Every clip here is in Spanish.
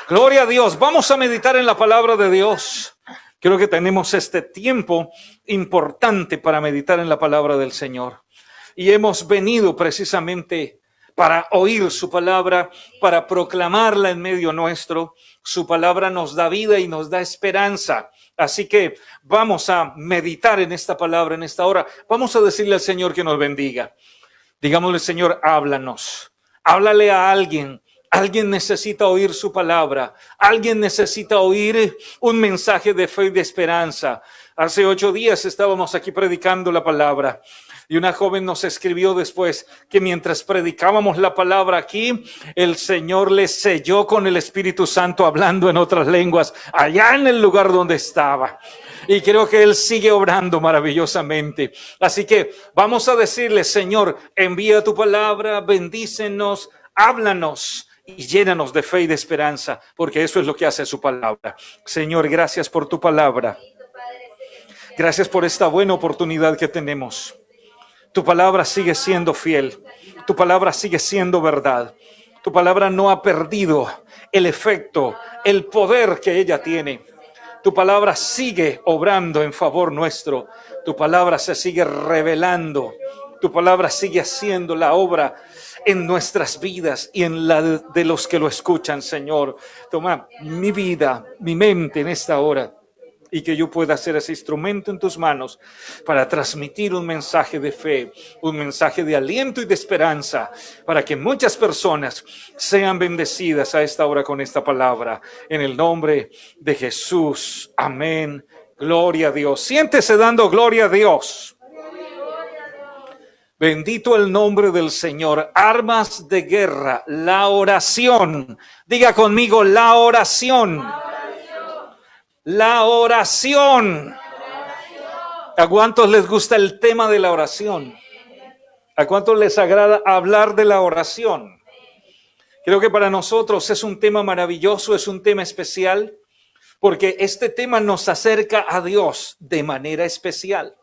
Gloria a Dios. Vamos a meditar en la palabra de Dios. Creo que tenemos este tiempo importante para meditar en la palabra del Señor. Y hemos venido precisamente para oír su palabra, para proclamarla en medio nuestro. Su palabra nos da vida y nos da esperanza. Así que vamos a meditar en esta palabra en esta hora. Vamos a decirle al Señor que nos bendiga. Digámosle, Señor, háblanos. Háblale a alguien. Alguien necesita oír su palabra. Alguien necesita oír un mensaje de fe y de esperanza. Hace 8 días estábamos aquí predicando la palabra. Y una joven nos escribió después que mientras predicábamos la palabra aquí, el Señor le selló con el Espíritu Santo hablando en otras lenguas allá en el lugar donde estaba. Y creo que Él sigue obrando maravillosamente. Así que vamos a decirle, Señor, envía tu palabra, bendícenos, háblanos y llénanos de fe y de esperanza, porque eso es lo que hace su palabra. Señor, gracias por tu palabra. Gracias por esta buena oportunidad que tenemos. Tu palabra sigue siendo fiel. Tu palabra sigue siendo verdad. Tu palabra no ha perdido el efecto, el poder que ella tiene. Tu palabra sigue obrando en favor nuestro. Tu palabra se sigue revelando. Tu palabra sigue haciendo la obra en nuestras vidas y en la de los que lo escuchan, Señor. Toma mi vida, mi mente en esta hora. Y que yo pueda ser ese instrumento en tus manos para transmitir un mensaje de fe, un mensaje de aliento y de esperanza, para que muchas personas sean bendecidas a esta hora con esta palabra. En el nombre de Jesús. Amén. Gloria a Dios. Siéntese dando gloria a Dios. Bendito el nombre del Señor. Armas de guerra, la oración. Diga conmigo, la oración. La oración. ¿A cuántos les gusta el tema de la oración? ¿A cuántos les agrada hablar de la oración? Creo que para nosotros es un tema maravilloso, es un tema especial, porque este tema nos acerca a Dios de manera especial.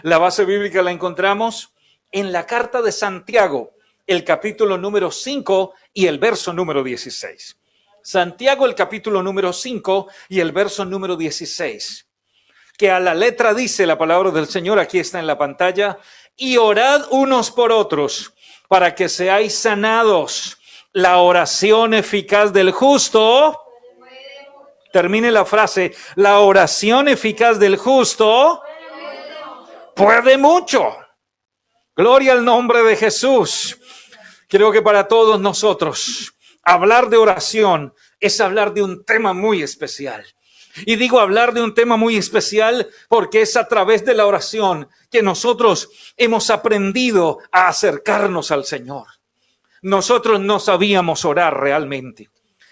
La base bíblica la encontramos en la carta de Santiago, el capítulo número 5 y el verso número 16. Santiago, el capítulo número 5 y el verso número 16, que a la letra dice la palabra del Señor, aquí está en la pantalla: y orad unos por otros para que seáis sanados. La oración eficaz del justo, termine la frase, la oración eficaz del justo puede mucho. Gloria al nombre de Jesús. Creo que para todos nosotros hablar de oración es hablar de un tema muy especial. Y digo hablar de un tema muy especial porque es a través de la oración que nosotros hemos aprendido a acercarnos al Señor. Nosotros no sabíamos orar realmente.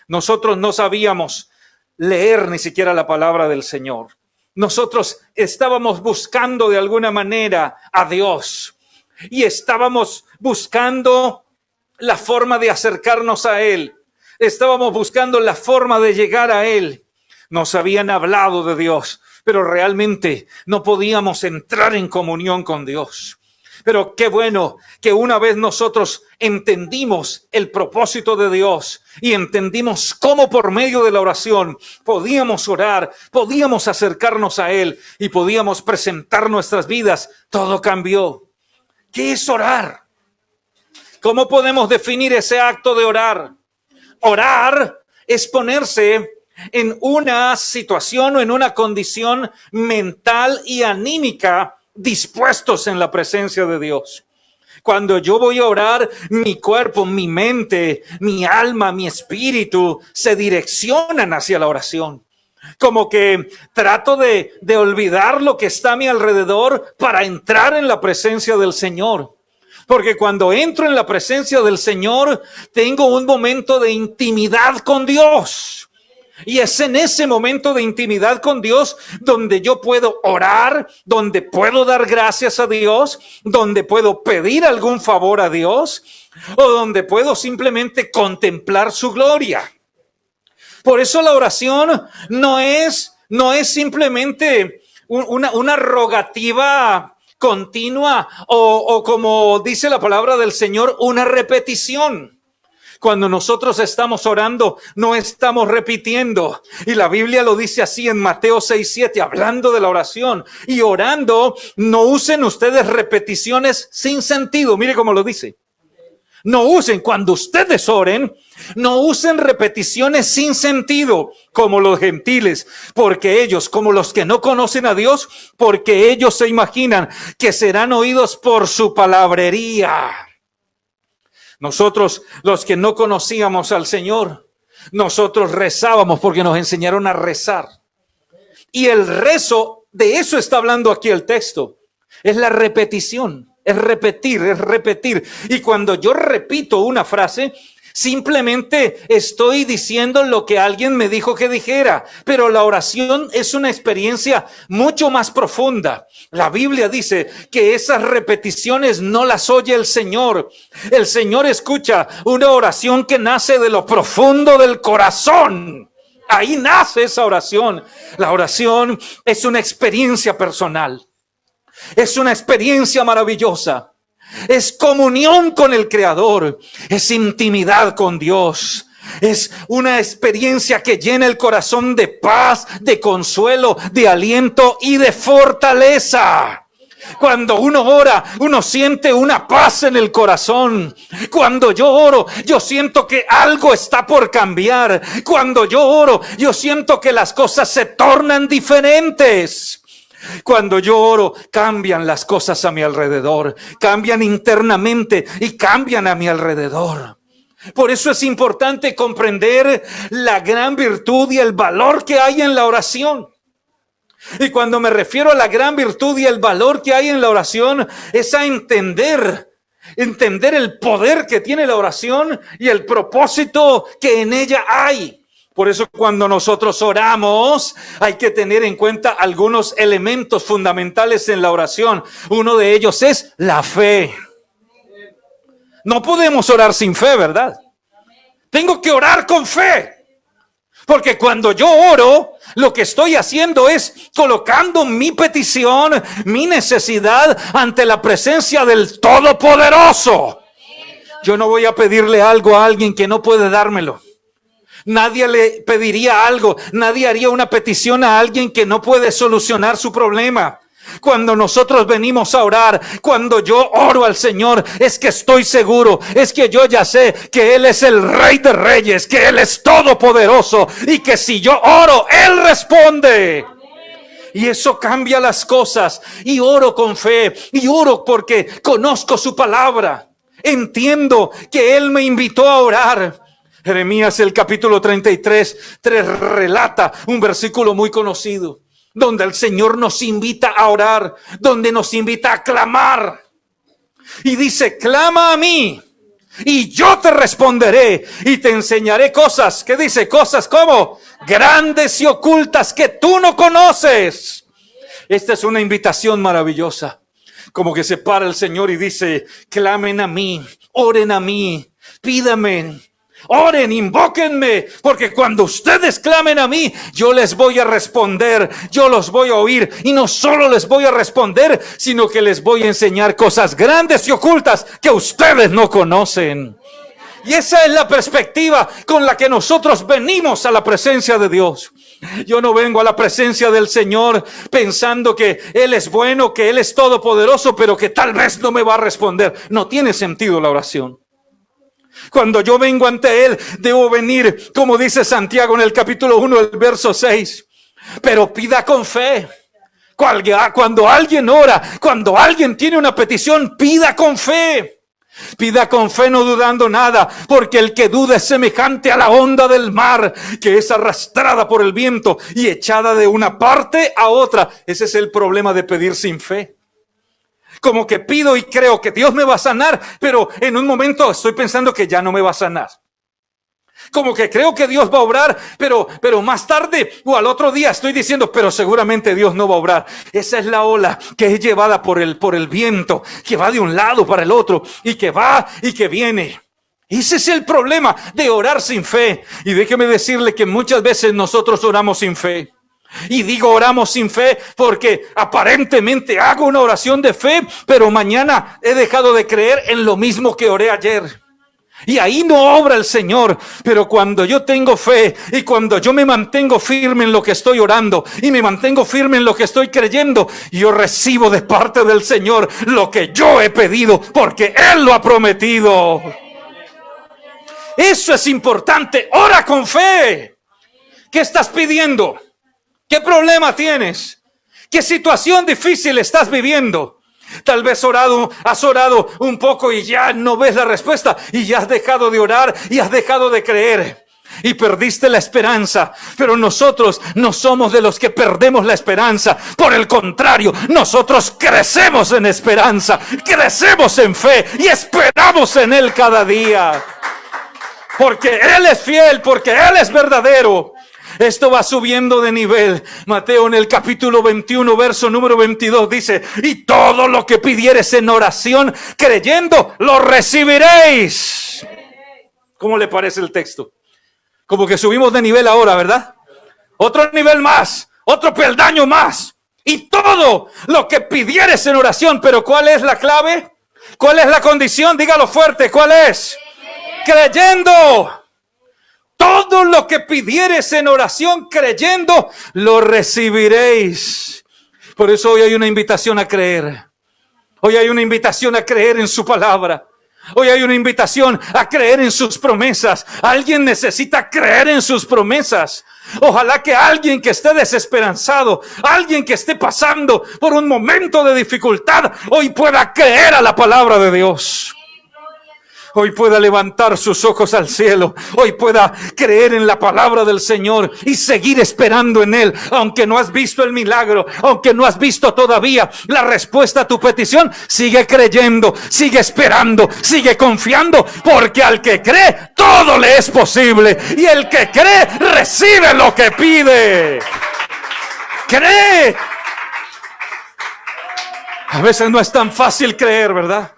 Nosotros no sabíamos leer ni siquiera la palabra del Señor. Nosotros estábamos buscando de alguna manera a Dios y estábamos buscando la forma de acercarnos a Él. Estábamos buscando la forma de llegar a Él. Nos habían hablado de Dios, pero realmente no podíamos entrar en comunión con Dios. Pero qué bueno que una vez nosotros entendimos el propósito de Dios y entendimos cómo por medio de la oración podíamos orar, podíamos acercarnos a Él y podíamos presentar nuestras vidas, todo cambió. ¿Qué es orar? ¿Cómo podemos definir ese acto de orar? Orar es ponerse en una situación o en una condición mental y anímica dispuestos en la presencia de Dios. Cuando yo voy a orar, mi cuerpo, mi mente, mi alma, mi espíritu se direccionan hacia la oración. Como que trato de olvidar lo que está a mi alrededor para entrar en la presencia del Señor. Porque cuando entro en la presencia del Señor, tengo un momento de intimidad con Dios. Y es en ese momento de intimidad con Dios donde yo puedo orar, donde puedo dar gracias a Dios, donde puedo pedir algún favor a Dios, o donde puedo simplemente contemplar su gloria. Por eso la oración no es simplemente una rogativa continua o como dice la palabra del Señor, una repetición. Cuando nosotros estamos orando, no estamos repitiendo. Y la Biblia lo dice así en Mateo 6:7, hablando de la oración. Y orando, no usen ustedes repeticiones sin sentido. Mire cómo lo dice. No usen, cuando ustedes oren, no usen repeticiones sin sentido como los gentiles, porque ellos, como los que no conocen a Dios, porque ellos se imaginan que serán oídos por su palabrería. Nosotros, los que no conocíamos al Señor, nosotros rezábamos porque nos enseñaron a rezar. Y el rezo, de eso está hablando aquí el texto, es la repetición. Es repetir, es repetir. Y cuando yo repito una frase, simplemente estoy diciendo lo que alguien me dijo que dijera. Pero la oración es una experiencia mucho más profunda. La Biblia dice que esas repeticiones no las oye el Señor. El Señor escucha una oración que nace de lo profundo del corazón. Ahí nace esa oración. La oración es una experiencia personal. Es una experiencia maravillosa. Es comunión con el Creador. Es intimidad con Dios. Es una experiencia que llena el corazón de paz, de consuelo, de aliento y de fortaleza. Cuando uno ora, uno siente una paz en el corazón. Cuando yo oro, yo siento que algo está por cambiar. Cuando yo oro, yo siento que las cosas se tornan diferentes. Cuando yo oro, cambian las cosas a mi alrededor, cambian internamente y cambian a mi alrededor. Por eso es importante comprender la gran virtud y el valor que hay en la oración. Y cuando me refiero a la gran virtud y el valor que hay en la oración, es a entender el poder que tiene la oración y el propósito que en ella hay. Por eso cuando nosotros oramos hay que tener en cuenta algunos elementos fundamentales en la oración. Uno de ellos es la fe. No podemos orar sin fe, ¿verdad? Tengo que orar con fe. Porque cuando yo oro, lo que estoy haciendo es colocando mi petición, mi necesidad ante la presencia del Todopoderoso. Yo no voy a pedirle algo a alguien que no puede dármelo. Nadie le pediría algo, nadie haría una petición a alguien que no puede solucionar su problema. Cuando nosotros venimos a orar, cuando yo oro al Señor, es que estoy seguro, es que yo ya sé que Él es el Rey de Reyes, que Él es todopoderoso y que si yo oro, Él responde. Y eso cambia las cosas. Y oro con fe, y oro porque conozco su palabra. Entiendo que Él me invitó a orar. Jeremías, el capítulo 33, relata un versículo muy conocido, donde el Señor nos invita a orar, donde nos invita a clamar. Y dice, clama a mí, y yo te responderé, y te enseñaré cosas, ¿qué dice? Cosas como grandes y ocultas que tú no conoces. Esta es una invitación maravillosa. Como que se para el Señor y dice, clamen a mí, oren a mí, pídame. Oren, invóquenme, porque cuando ustedes clamen a mí, yo les voy a responder, yo los voy a oír, y no solo les voy a responder, sino que les voy a enseñar cosas grandes y ocultas que ustedes no conocen. Y esa es la perspectiva con la que nosotros venimos a la presencia de Dios. Yo no vengo a la presencia del Señor pensando que Él es bueno, que Él es todopoderoso, pero que tal vez no me va a responder. No tiene sentido la oración. Cuando yo vengo ante Él, debo venir, como dice Santiago en el capítulo 1, el verso 6. Pero pida con fe. Cuando alguien ora, cuando alguien tiene una petición, pida con fe. Pida con fe, no dudando nada, porque el que duda es semejante a la onda del mar, que es arrastrada por el viento y echada de una parte a otra. Ese es el problema de pedir sin fe. Como que pido y creo que Dios me va a sanar, pero en un momento estoy pensando que ya no me va a sanar. Como que creo que Dios va a obrar, pero más tarde o al otro día estoy diciendo, pero seguramente Dios no va a obrar. Esa es la ola que es llevada por el viento, que va de un lado para el otro y que va y que viene. Ese es el problema de orar sin fe. Y déjeme decirle que muchas veces nosotros oramos sin fe. Y digo oramos sin fe porque aparentemente hago una oración de fe, pero mañana he dejado de creer en lo mismo que oré ayer. Y ahí no obra el Señor. Pero cuando yo tengo fe y cuando yo me mantengo firme en lo que estoy orando y me mantengo firme en lo que estoy creyendo, yo recibo de parte del Señor lo que yo he pedido, porque Él lo ha prometido. Eso es importante. Ora con fe. ¿Qué estás pidiendo? ¿Qué problema tienes? ¿Qué situación difícil estás viviendo? Tal vez has orado un poco y ya no ves la respuesta y ya has dejado de orar y has dejado de creer y perdiste la esperanza. Pero nosotros no somos de los que perdemos la esperanza. Por el contrario, nosotros crecemos en esperanza, crecemos en fe y esperamos en Él cada día. Porque Él es fiel, porque Él es verdadero. Esto va subiendo de nivel. Mateo en el capítulo 21, verso número 22 dice: y todo lo que pidieres en oración, creyendo, lo recibiréis. ¿Cómo le parece el texto? Como que subimos de nivel ahora, ¿verdad? Otro nivel más, otro peldaño más. Y todo lo que pidieres en oración. Pero ¿cuál es la clave? ¿Cuál es la condición? Dígalo fuerte, ¿cuál es? Creyendo. Todo lo que pidieres en oración creyendo, lo recibiréis. Por eso hoy hay una invitación a creer. Hoy hay una invitación a creer en su palabra. Hoy hay una invitación a creer en sus promesas. Alguien necesita creer en sus promesas. Ojalá que alguien que esté desesperanzado, alguien que esté pasando por un momento de dificultad, hoy pueda creer a la palabra de Dios. Hoy pueda levantar sus ojos al cielo. Hoy pueda creer en la palabra del Señor y seguir esperando en Él. Aunque no has visto el milagro, aunque no has visto todavía la respuesta a tu petición, sigue creyendo, sigue esperando, sigue confiando. Porque al que cree, todo le es posible. Y el que cree, recibe lo que pide. Cree. A veces no es tan fácil creer, ¿verdad?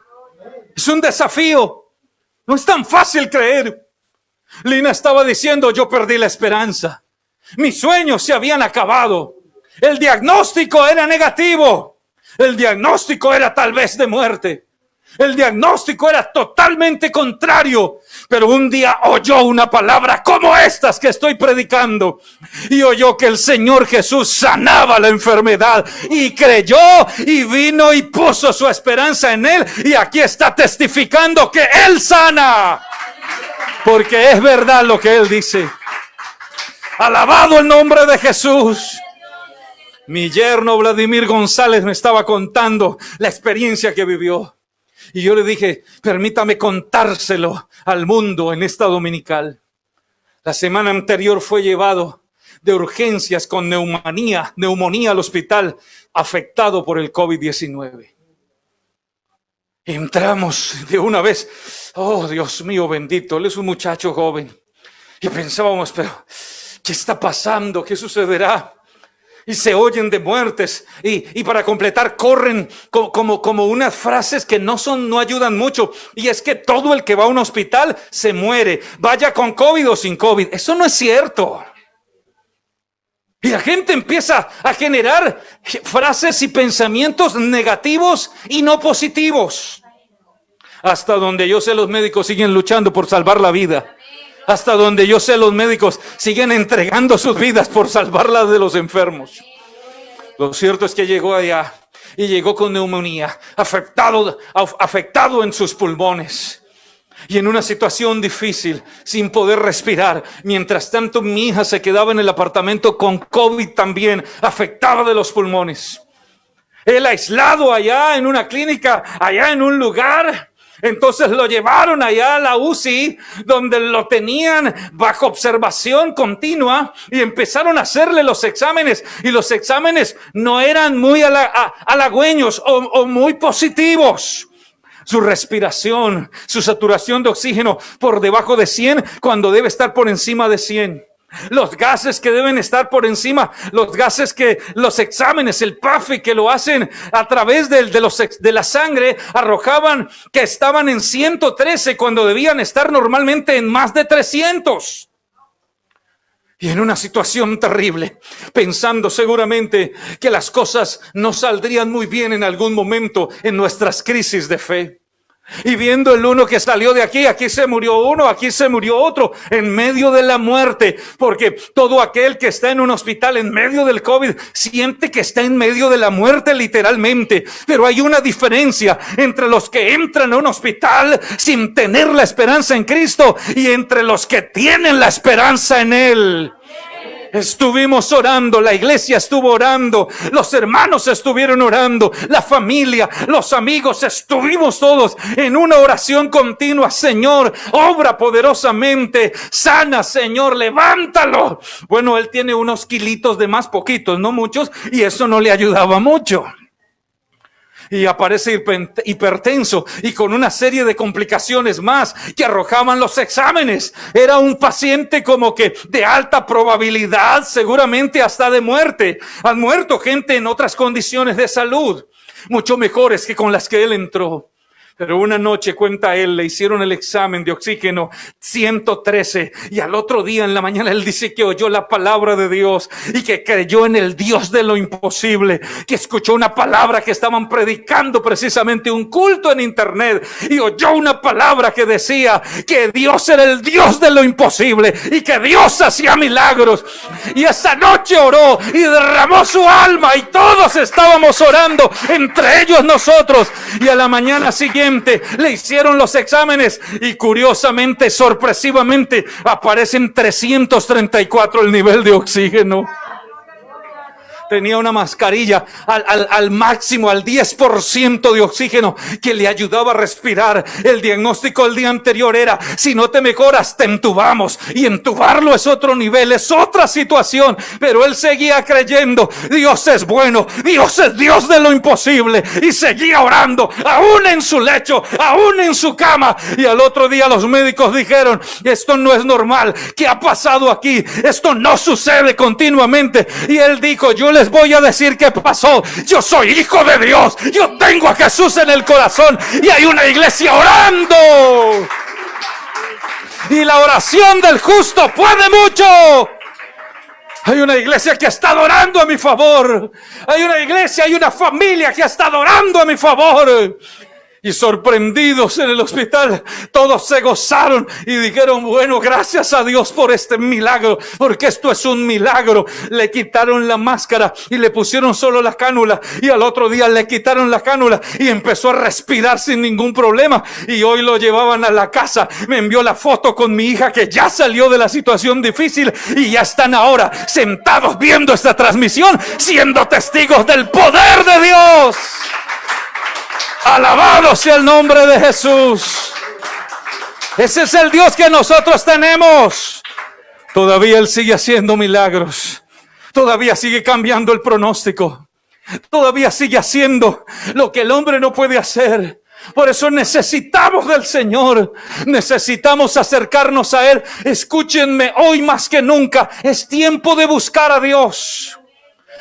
Es un desafío. No es tan fácil creer. Lina estaba diciendo: yo perdí la esperanza. Mis sueños se habían acabado. El diagnóstico era negativo. El diagnóstico era tal vez de muerte. El diagnóstico era totalmente contrario. Pero un día oyó una palabra como estas que estoy predicando. Y oyó que el Señor Jesús sanaba la enfermedad. Y creyó y vino y puso su esperanza en Él. Y aquí está testificando que Él sana. Porque es verdad lo que Él dice. Alabado el nombre de Jesús. Mi yerno Vladimir González me estaba contando la experiencia que vivió. Y yo le dije: permítame contárselo al mundo en esta dominical. La semana anterior fue llevado de urgencias con neumonía al hospital, afectado por el COVID-19. Entramos de una vez. Oh, Dios mío bendito, él es un muchacho joven. Y pensábamos: pero ¿qué está pasando? ¿Qué sucederá? Y se oyen de muertes y para completar corren como unas frases que no ayudan mucho. Y es que todo el que va a un hospital se muere, vaya con COVID o sin COVID. Eso no es cierto. Y la gente empieza a generar frases y pensamientos negativos y no positivos. Hasta donde yo sé, los médicos siguen luchando por salvar la vida. Hasta donde yo sé, los médicos siguen entregando sus vidas por salvar las de los enfermos. Lo cierto es que llegó allá y llegó con neumonía, afectado en sus pulmones y en una situación difícil, sin poder respirar. Mientras tanto, mi hija se quedaba en el apartamento con COVID también, afectada de los pulmones. Él aislado allá en una clínica, allá en un lugar. Entonces lo llevaron allá a la UCI, donde lo tenían bajo observación continua, y empezaron a hacerle los exámenes, y los exámenes no eran muy halagüeños o muy positivos. Su respiración, su saturación de oxígeno por debajo de 100 cuando debe estar por encima de 100. Los gases que deben estar por encima, los gases que los exámenes, el PAFI que lo hacen a través de la sangre, arrojaban que estaban en 113 cuando debían estar normalmente en más de 300. Y en una situación terrible, pensando seguramente que las cosas no saldrían muy bien en algún momento en nuestras crisis de fe. Y viendo el uno que salió de aquí, aquí se murió uno, aquí se murió otro, en medio de la muerte, porque todo aquel que está en un hospital en medio del COVID siente que está en medio de la muerte literalmente. Pero hay una diferencia entre los que entran a un hospital sin tener la esperanza en Cristo y entre los que tienen la esperanza en Él. Estuvimos orando, la iglesia estuvo orando, los hermanos estuvieron orando, la familia, los amigos, estuvimos todos en una oración continua. Señor, obra poderosamente, sana, Señor, levántalo. Bueno, él tiene unos kilitos de más, poquitos, no muchos, y eso no le ayudaba mucho. Y aparece hipertenso y con una serie de complicaciones más que arrojaban los exámenes. Era un paciente como que de alta probabilidad, seguramente hasta de muerte. Han muerto gente en otras condiciones de salud, mucho mejores que con las que él entró. Pero una noche, cuenta él, le hicieron el examen de oxígeno 113 y al otro día en la mañana él dice que oyó la palabra de Dios y que creyó en el Dios de lo imposible, que escuchó una palabra que estaban predicando precisamente un culto en internet y oyó una palabra que decía que Dios era el Dios de lo imposible y que Dios hacía milagros. Y esa noche oró y derramó su alma y todos estábamos orando, entre ellos nosotros, y a la mañana siguiente le hicieron los exámenes y curiosamente, sorpresivamente, aparecen 334 el nivel de oxígeno. Tenía una mascarilla al máximo, al 10% de oxígeno que le ayudaba a respirar. El diagnóstico el día anterior era: si no te mejoras, te entubamos. Y entubarlo es otro nivel, es otra situación. Pero él seguía creyendo: Dios es bueno, Dios es Dios de lo imposible. Y seguía orando, aún en su lecho, aún en su cama. Y al otro día los médicos dijeron: esto no es normal, ¿qué ha pasado aquí? Esto no sucede continuamente. Y él dijo: yo les voy a decir qué pasó. Yo soy hijo de Dios, yo tengo a Jesús en el corazón y hay una iglesia orando. Y la oración del justo puede mucho. Hay una iglesia que está orando a mi favor. Hay una iglesia, hay una familia que está orando a mi favor. Y sorprendidos en el hospital, todos se gozaron y dijeron: bueno, gracias a Dios por este milagro, porque esto es un milagro. Le quitaron la máscara y le pusieron solo la cánula, y al otro día le quitaron la cánula y empezó a respirar sin ningún problema. Y hoy lo llevaban a la casa. Me envió la foto con mi hija que ya salió de la situación difícil y ya están ahora sentados viendo esta transmisión, siendo testigos del poder de Dios. Alabado sea el nombre de Jesús. Ese es el Dios que nosotros tenemos. Todavía Él sigue haciendo milagros. Todavía sigue cambiando el pronóstico. Todavía sigue haciendo lo que el hombre no puede hacer. Por eso necesitamos del Señor. Necesitamos acercarnos a Él. Escúchenme, hoy más que nunca es tiempo de buscar a Dios.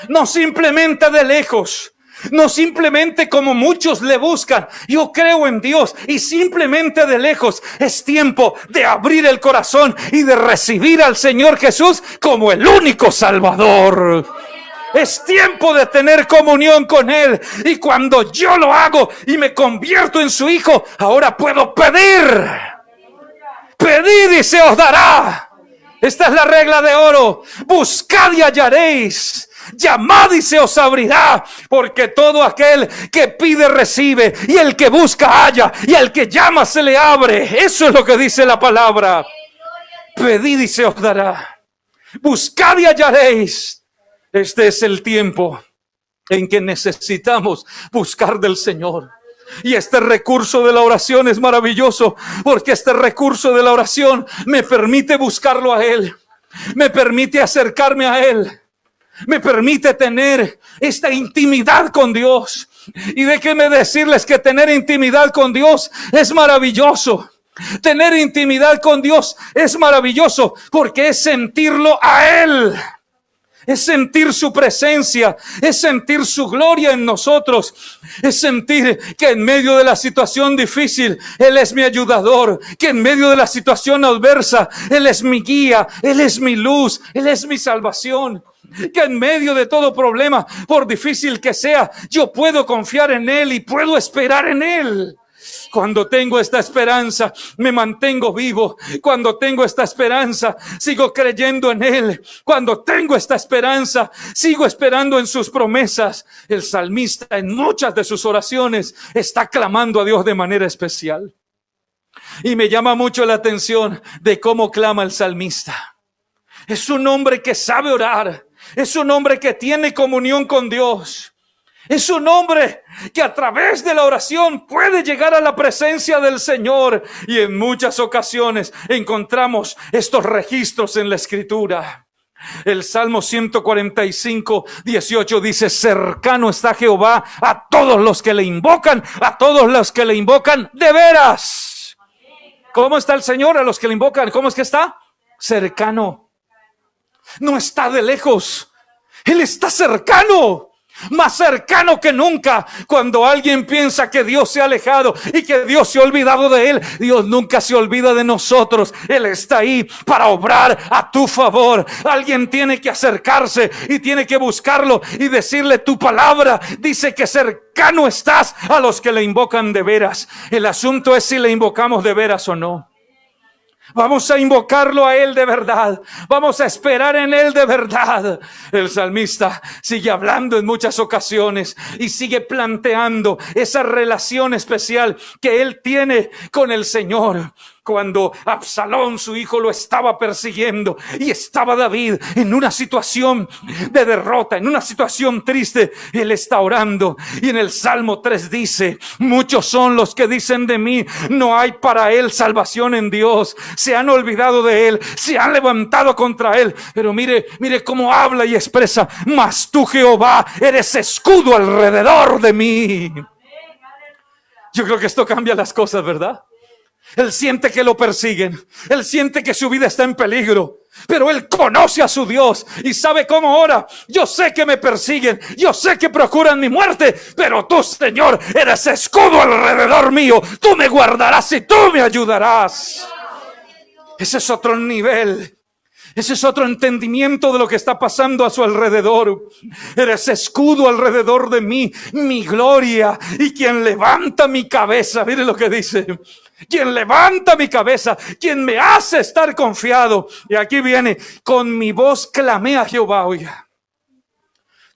No simplemente de lejos. No simplemente como muchos le buscan. Yo creo en Dios y simplemente de lejos. Es tiempo de abrir el corazón y de recibir al Señor Jesús como el único Salvador. Es tiempo de tener comunión con Él. Y cuando yo lo hago y me convierto en su hijo, ahora puedo pedir. Pedid y se os dará. Esta es la regla de oro. Buscad y hallaréis. Llamad y se os abrirá, porque todo aquel que pide recibe, y el que busca halla, y al que llama se le abre. Eso es lo que dice la palabra. Pedid y se os dará. Buscad y hallaréis. Este es el tiempo en que necesitamos buscar del Señor. Y este recurso de la oración es maravilloso, porque este recurso de la oración me permite buscarlo a Él. Me permite acercarme a Él. Me permite tener esta intimidad con Dios. Y déjenme decirles que tener intimidad con Dios es maravilloso. Tener intimidad con Dios es maravilloso porque es sentirlo a Él. Es sentir su presencia, es sentir su gloria en nosotros, es sentir que en medio de la situación difícil Él es mi ayudador, que en medio de la situación adversa Él es mi guía, Él es mi luz, Él es mi salvación. Que en medio de todo problema, por difícil que sea, yo puedo confiar en Él y puedo esperar en Él. Cuando tengo esta esperanza, me mantengo vivo. Cuando tengo esta esperanza, sigo creyendo en Él. Cuando tengo esta esperanza, sigo esperando en sus promesas. El salmista en muchas de sus oraciones está clamando a Dios de manera especial. Y me llama mucho la atención de cómo clama el salmista. Es un hombre que sabe orar. Es un hombre que tiene comunión con Dios. Es un hombre que a través de la oración puede llegar a la presencia del Señor. Y en muchas ocasiones encontramos estos registros en la Escritura. El Salmo 145, 18 dice: cercano está Jehová a todos los que le invocan, a todos los que le invocan de veras. ¿Cómo está el Señor a los que le invocan? ¿Cómo es que está? Cercano. No está de lejos. Él está cercano. Más cercano que nunca. Cuando alguien piensa que Dios se ha alejado y que Dios se ha olvidado de él, Dios nunca se olvida de nosotros. Él está ahí para obrar a tu favor. Alguien tiene que acercarse y tiene que buscarlo y decirle: tu palabra dice que cercano estás a los que le invocan de veras. El asunto es si le invocamos de veras o no. Vamos a invocarlo a Él de verdad. Vamos a esperar en Él de verdad. El salmista sigue hablando en muchas ocasiones y sigue planteando esa relación especial que él tiene con el Señor. Cuando Absalón, su hijo, lo estaba persiguiendo y estaba David en una situación de derrota, en una situación triste, él está orando. Y en el Salmo 3 dice: muchos son los que dicen de mí, no hay para él salvación en Dios. Se han olvidado de él, se han levantado contra él. Pero mire cómo habla y expresa: mas tú, Jehová, eres escudo alrededor de mí. Yo creo que esto cambia las cosas, ¿verdad? Él siente que lo persiguen. Él siente que su vida está en peligro. Pero él conoce a su Dios y sabe cómo ora. Yo sé que me persiguen. Yo sé que procuran mi muerte. Pero tú, Señor, eres escudo alrededor mío. Tú me guardarás y tú me ayudarás. Ese es otro nivel. Ese es otro entendimiento de lo que está pasando a su alrededor. Eres escudo alrededor de mí, mi gloria, y quien levanta mi cabeza. Mire lo que dice: quien levanta mi cabeza, quien me hace estar confiado. Y aquí viene: con mi voz clamé a Jehová. Oiga,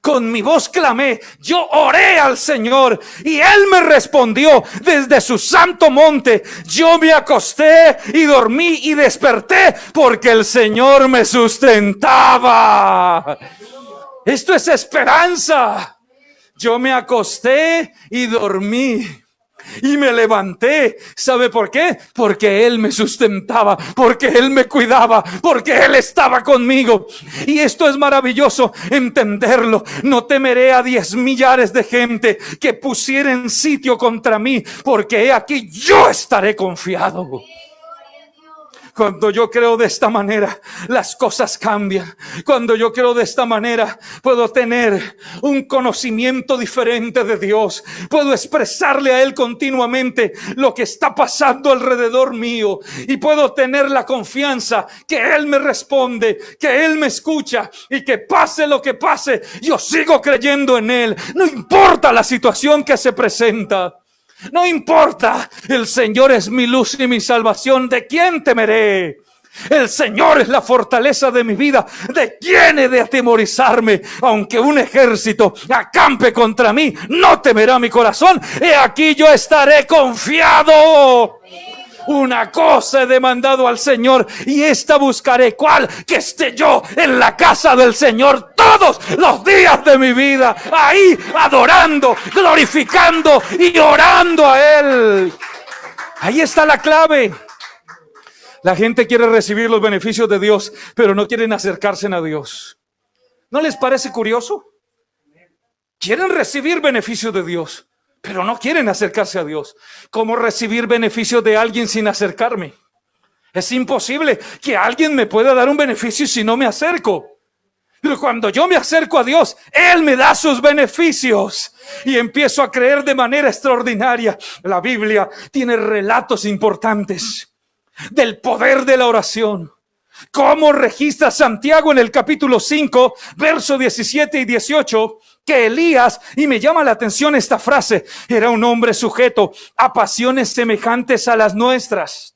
con mi voz clamé, yo oré al Señor y Él me respondió desde su santo monte. Yo me acosté y dormí y desperté porque el Señor me sustentaba. Esto es esperanza. Yo me acosté y dormí y me levanté. ¿Sabe por qué? Porque Él me sustentaba, porque Él me cuidaba, porque Él estaba conmigo. Y esto es maravilloso entenderlo. No temeré a 10 millares de gente que pusieren sitio contra mí, porque he aquí yo estaré confiado. Cuando yo creo de esta manera, las cosas cambian. Cuando yo creo de esta manera, puedo tener un conocimiento diferente de Dios. Puedo expresarle a Él continuamente lo que está pasando alrededor mío. Y puedo tener la confianza que Él me responde, que Él me escucha. Y que pase lo que pase, yo sigo creyendo en Él. No importa la situación que se presenta. No importa, el Señor es mi luz y mi salvación. ¿De quién temeré? El Señor es la fortaleza de mi vida. ¿De quién he de atemorizarme? Aunque un ejército acampe contra mí, no temerá mi corazón. He aquí yo estaré confiado. Una cosa he demandado al Señor y esta buscaré. ¿Cuál? Que esté yo en la casa del Señor todos los días de mi vida, ahí adorando, glorificando y orando a Él. Ahí está la clave. La gente quiere recibir los beneficios de Dios, pero no quieren acercarse a Dios. ¿No les parece curioso? Quieren recibir beneficios de Dios, pero no quieren acercarse a Dios. ¿Cómo recibir beneficios de alguien sin acercarme? Es imposible que alguien me pueda dar un beneficio si no me acerco. Pero cuando yo me acerco a Dios, Él me da sus beneficios y empiezo a creer de manera extraordinaria. La Biblia tiene relatos importantes del poder de la oración. ¿Cómo registra Santiago en el capítulo 5, verso 17 y 18? que Elías, y me llama la atención esta frase, era un hombre sujeto a pasiones semejantes a las nuestras.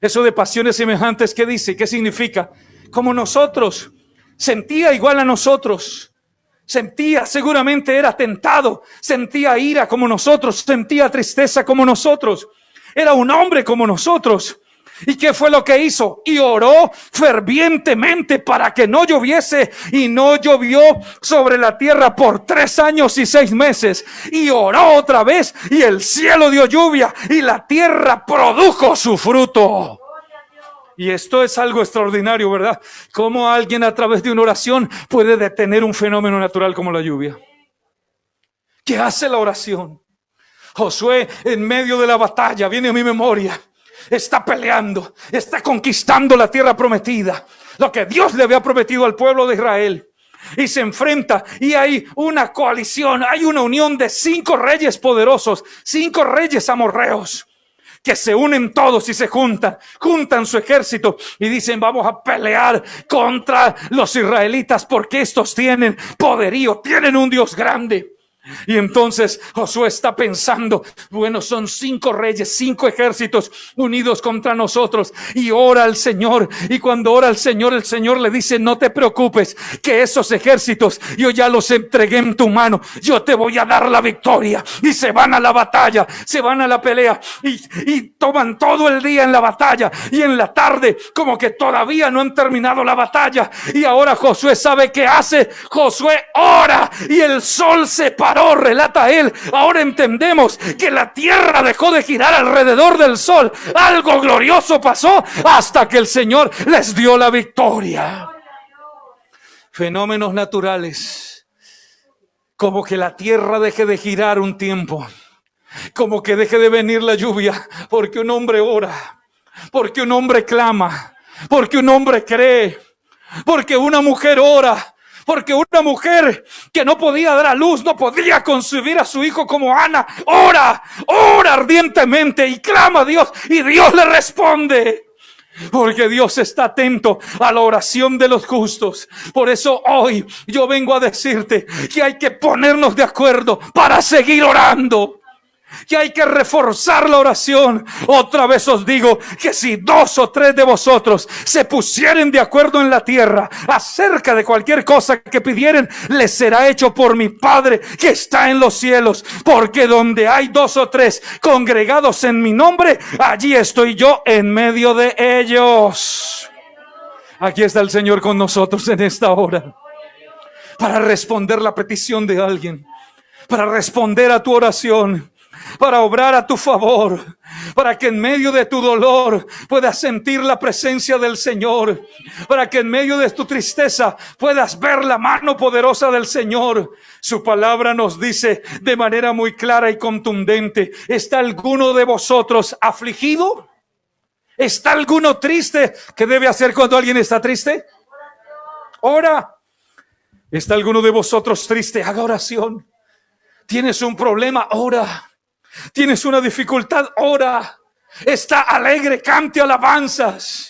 Eso de pasiones semejantes, ¿qué dice? ¿Qué significa? Como nosotros, sentía igual a nosotros, sentía, seguramente era tentado, sentía ira como nosotros, sentía tristeza como nosotros, era un hombre como nosotros. ¿Y qué fue lo que hizo? Y oró fervientemente para que no lloviese, y no llovió sobre la tierra por 3 años y 6 meses. Y oró otra vez, y el cielo dio lluvia, y la tierra produjo su fruto. Y esto es algo extraordinario, ¿verdad? Cómo alguien a través de una oración puede detener un fenómeno natural como la lluvia. ¿Qué hace la oración? Josué, en medio de la batalla, viene a mi memoria, está peleando, está conquistando la tierra prometida, lo que Dios le había prometido al pueblo de Israel. Y se enfrenta, y hay una coalición, hay una unión de 5 reyes poderosos, 5 reyes amorreos, que se unen todos y se juntan su ejército y dicen: vamos a pelear contra los israelitas, porque estos tienen poderío, tienen un Dios grande. Y entonces Josué está pensando: bueno, son 5 reyes, 5 ejércitos unidos contra nosotros. Y ora al Señor, y cuando ora al Señor, el Señor le dice: no te preocupes, que esos ejércitos yo ya los entregué en tu mano, yo te voy a dar la victoria. Y se van a la batalla, se van a la pelea, y toman todo el día en la batalla, y en la tarde como que todavía no han terminado la batalla. Y ahora Josué sabe qué hace. Josué ora, y el sol se paró, relata él. Ahora entendemos que la tierra dejó de girar alrededor del sol. Algo glorioso pasó hasta que el Señor les dio la victoria. Fenómenos naturales, como que la tierra deje de girar un tiempo, como que deje de venir la lluvia, porque un hombre ora, porque un hombre clama, porque un hombre cree, porque una mujer ora, porque una mujer que no podía dar a luz, no podía concebir a su hijo como Ana, ora ardientemente y clama a Dios, y Dios le responde. Porque Dios está atento a la oración de los justos. Por eso hoy yo vengo a decirte que hay que ponernos de acuerdo para seguir orando, que hay que reforzar la oración. Otra vez os digo que si 2 o 3 de vosotros se pusieren de acuerdo en la tierra acerca de cualquier cosa que pidieren, les será hecho por mi Padre que está en los cielos. Porque donde hay 2 o 3 congregados en mi nombre, allí estoy yo en medio de ellos. Aquí está el Señor con nosotros en esta hora, para responder la petición de alguien, para responder a tu oración, para obrar a tu favor, para que en medio de tu dolor puedas sentir la presencia del Señor, para que en medio de tu tristeza puedas ver la mano poderosa del Señor. Su palabra nos dice de manera muy clara y contundente: ¿está alguno de vosotros afligido? ¿Está alguno triste? ¿Qué debe hacer cuando alguien está triste? Ora. ¿Está alguno de vosotros triste? Haga oración. ¿Tienes un problema? Ora. ¿Tienes una dificultad? Ora. ¿Está alegre? Cante alabanzas.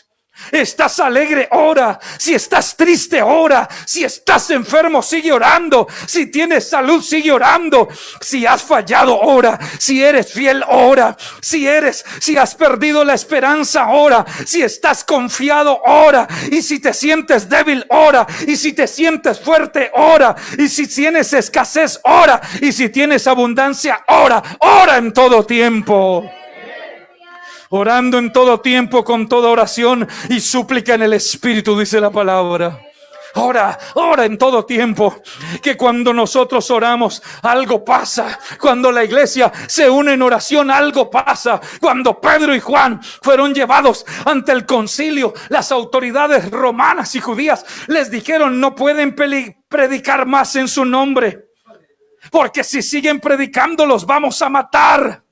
¿Estás alegre? Ora. Si estás triste, ora. Si estás enfermo, sigue orando. Si tienes salud, sigue orando. Si has fallado, ora. Si eres fiel, ora. Si has perdido la esperanza, ora. Si estás confiado, ora. Y si te sientes débil, ora. Y si te sientes fuerte, ora. Y si tienes escasez, ora. Y si tienes abundancia, ora. Ora en todo tiempo. Orando en todo tiempo con toda oración y súplica en el Espíritu, dice la palabra. Ora en todo tiempo. Que cuando nosotros oramos, algo pasa. Cuando la iglesia se une en oración, algo pasa. Cuando Pedro y Juan fueron llevados ante el concilio, las autoridades romanas y judías les dijeron: no pueden predicar más en su nombre, porque si siguen predicando los vamos a matar.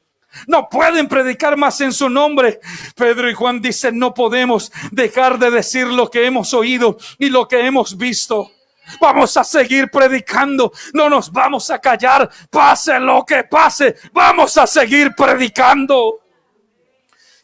No pueden predicar más en su nombre. Pedro y Juan dicen: no podemos dejar de decir lo que hemos oído y lo que hemos visto. Vamos a seguir predicando, no nos vamos a callar, pase lo que pase, vamos a seguir predicando.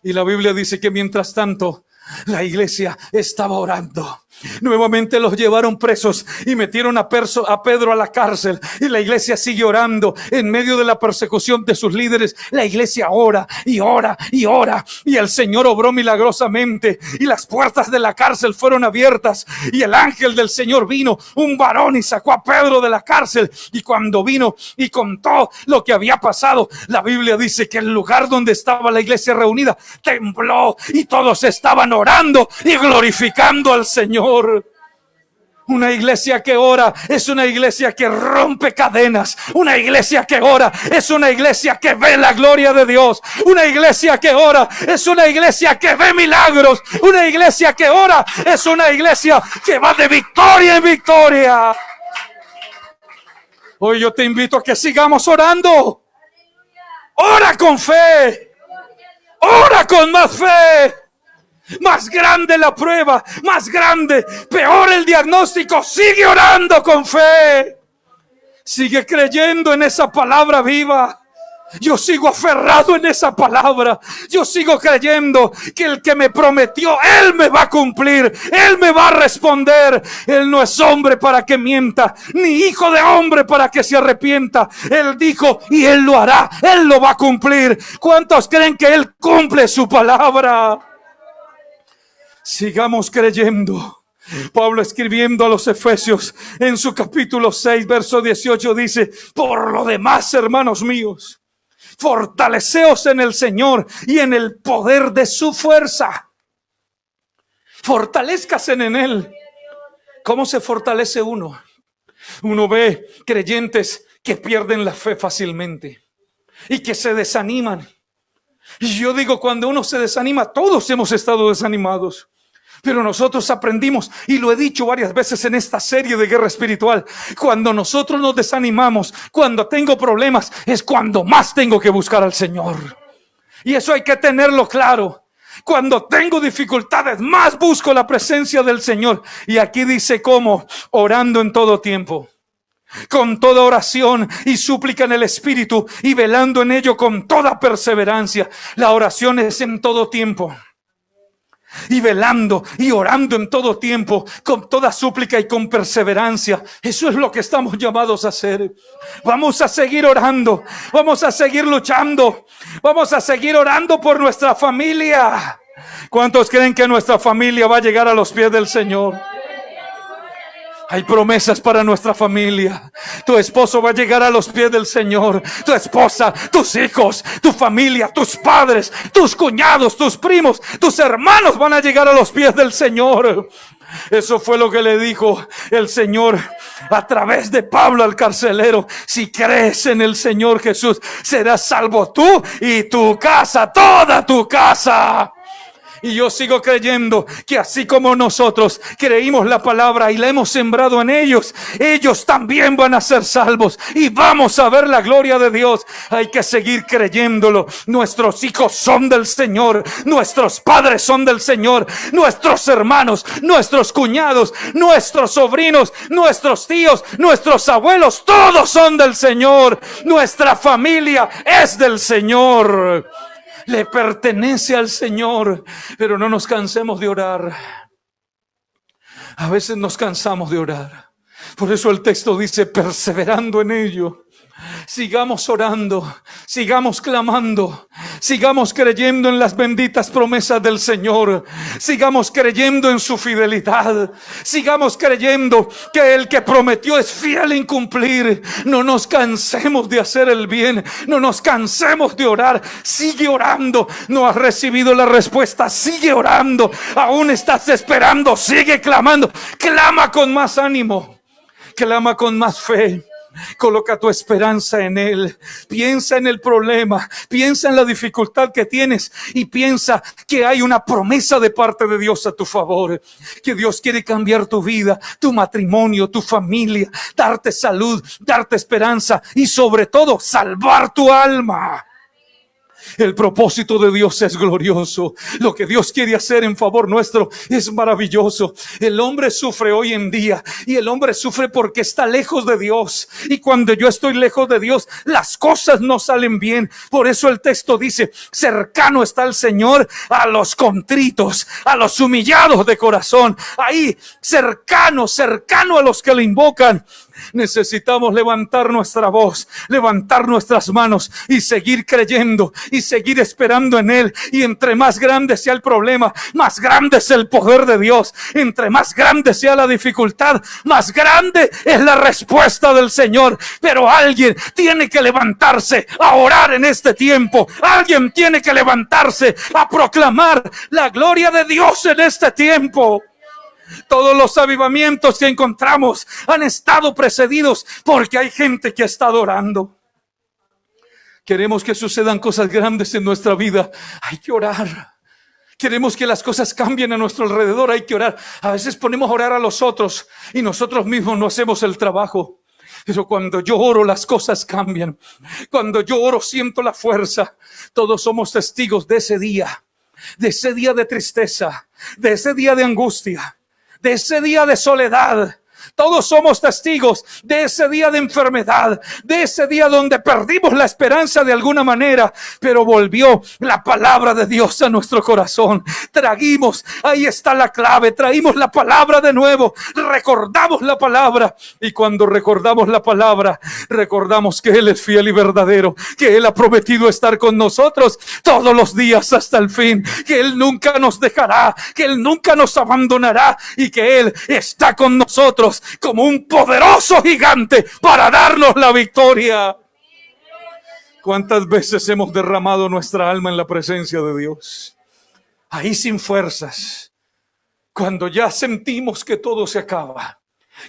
Y la Biblia dice que mientras tanto la iglesia estaba orando. Nuevamente los llevaron presos y metieron a Pedro a la cárcel, y la iglesia sigue orando en medio de la persecución de sus líderes. La iglesia ora y ora y ora, y el Señor obró milagrosamente, y las puertas de la cárcel fueron abiertas, y el ángel del Señor vino, un varón, y sacó a Pedro de la cárcel. Y cuando vino y contó lo que había pasado, la Biblia dice que el lugar donde estaba la iglesia reunida tembló, y todos estaban orando y glorificando al Señor. Una iglesia que ora es una iglesia que rompe cadenas. Una iglesia que ora es una iglesia que ve la gloria de Dios. Una iglesia que ora es una iglesia que ve milagros. Una iglesia que ora es una iglesia que va de victoria en victoria. Hoy yo te invito a que sigamos orando. Ora con fe. Ora con más fe. Más grande la prueba, más grande, peor el diagnóstico. Sigue orando con fe. Sigue creyendo en esa palabra viva. Yo sigo aferrado en esa palabra. Yo sigo creyendo que el que me prometió, Él me va a cumplir. Él me va a responder. Él no es hombre para que mienta, ni hijo de hombre para que se arrepienta. Él dijo y Él lo hará. Él lo va a cumplir. ¿Cuántos creen que Él cumple su palabra? Sigamos creyendo. Pablo, escribiendo a los Efesios en su capítulo 6 verso 18, dice: por lo demás, hermanos míos, fortaleceos en el Señor y en el poder de su fuerza. Fortalezcase en Él. ¿Cómo se fortalece uno? Uno ve creyentes que pierden la fe fácilmente y que se desaniman. Y yo digo, cuando uno se desanima, todos hemos estado desanimados. Pero nosotros aprendimos, y lo he dicho varias veces en esta serie de guerra espiritual, cuando nosotros nos desanimamos, cuando tengo problemas, es cuando más tengo que buscar al Señor. Y eso hay que tenerlo claro. Cuando tengo dificultades, más busco la presencia del Señor. Y aquí dice cómo: orando en todo tiempo, con toda oración y súplica en el Espíritu, y velando en ello con toda perseverancia. La oración es en todo tiempo. Y velando y orando en todo tiempo, con toda súplica y con perseverancia. Eso es lo que estamos llamados a hacer. Vamos a seguir orando, vamos a seguir luchando, vamos a seguir orando por nuestra familia. ¿Cuántos creen que nuestra familia va a llegar a los pies del Señor? Hay promesas para nuestra familia. Tu esposo va a llegar a los pies del Señor. Tu esposa, tus hijos, tu familia, tus padres, tus cuñados, tus primos, tus hermanos van a llegar a los pies del Señor. Eso fue lo que le dijo el Señor a través de Pablo al carcelero: si crees en el Señor Jesús, serás salvo tú y tu casa, toda tu casa. Y yo sigo creyendo que así como nosotros creímos la palabra y la hemos sembrado en ellos, ellos también van a ser salvos y vamos a ver la gloria de Dios. Hay que seguir creyéndolo. Nuestros hijos son del Señor, nuestros padres son del Señor, nuestros hermanos, nuestros cuñados, nuestros sobrinos, nuestros tíos, nuestros abuelos, todos son del Señor. Nuestra familia es del Señor. Le pertenece al Señor. Pero no nos cansemos de orar. A veces nos cansamos de orar. Por eso el texto dice: perseverando en ello. Sigamos orando, sigamos clamando, sigamos creyendo en las benditas promesas del Señor, sigamos creyendo en su fidelidad, sigamos creyendo que el que prometió es fiel en cumplir. No nos cansemos de hacer el bien, no nos cansemos de orar. Sigue orando. No has recibido la respuesta, sigue orando. Aún estás esperando, sigue clamando. Clama con más ánimo, clama con más fe. Coloca tu esperanza en Él. Piensa en el problema, piensa en la dificultad que tienes y piensa que hay una promesa de parte de Dios a tu favor. Que Dios quiere cambiar tu vida, tu matrimonio, tu familia, darte salud, darte esperanza y sobre todo salvar tu alma. El propósito de Dios es glorioso. Lo que Dios quiere hacer en favor nuestro es maravilloso. El hombre sufre hoy en día y el hombre sufre porque está lejos de Dios. Y cuando yo estoy lejos de Dios, las cosas no salen bien. Por eso el texto dice: cercano está el Señor a los contritos, a los humillados de corazón. Ahí, cercano a los que le invocan. Necesitamos levantar nuestra voz, levantar nuestras manos y seguir creyendo y seguir esperando en Él. Y entre más grande sea el problema, más grande es el poder de Dios. Entre más grande sea la dificultad, más grande es la respuesta del Señor. Pero alguien tiene que levantarse a orar en este tiempo. Alguien tiene que levantarse a proclamar la gloria de Dios en este tiempo. Todos los avivamientos que encontramos han estado precedidos porque hay gente que está orando. Queremos que sucedan cosas grandes en nuestra vida, hay que orar. Queremos que las cosas cambien a nuestro alrededor, hay que orar. A veces ponemos a orar a los otros y nosotros mismos no hacemos el trabajo. Pero cuando yo oro, las cosas cambian. Cuando yo oro, siento la fuerza. Todos somos testigos de ese día de tristeza, de ese día de angustia, de ese día de soledad. Todos somos testigos de ese día de enfermedad, de ese día donde perdimos la esperanza de alguna manera, pero volvió la palabra de Dios a nuestro corazón. Traímos, ahí está la clave, traímos la palabra de nuevo, recordamos la palabra, y cuando recordamos la palabra, recordamos que Él es fiel y verdadero, que Él ha prometido estar con nosotros todos los días hasta el fin, que Él nunca nos dejará, que Él nunca nos abandonará y que Él está con nosotros como un poderoso gigante para darnos la victoria. ¿Cuántas veces hemos derramado nuestra alma en la presencia de Dios? Ahí sin fuerzas, cuando ya sentimos que todo se acaba,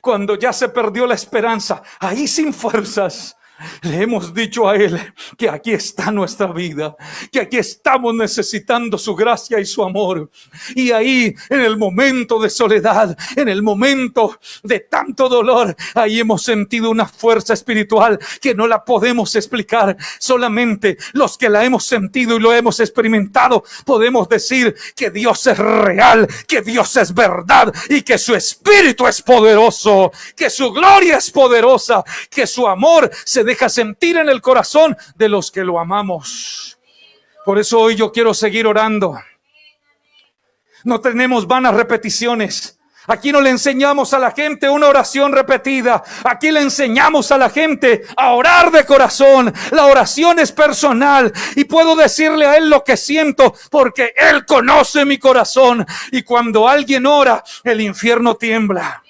cuando ya se perdió la esperanza, ahí sin fuerzas, le hemos dicho a Él que aquí está nuestra vida, que aquí estamos necesitando su gracia y su amor. Y ahí, en el momento de soledad, en el momento de tanto dolor, ahí hemos sentido una fuerza espiritual que no la podemos explicar. Solamente los que la hemos sentido y lo hemos experimentado podemos decir que Dios es real, que Dios es verdad y que su espíritu es poderoso, que su gloria es poderosa, que su amor se deja sentir en el corazón de los que lo amamos. Por eso hoy yo quiero seguir orando. No tenemos vanas repeticiones. Aquí no le enseñamos a la gente una oración repetida. Aquí le enseñamos a la gente a orar de corazón. La oración es personal y puedo decirle a Él lo que siento porque Él conoce mi corazón. Y cuando alguien ora, el infierno tiembla.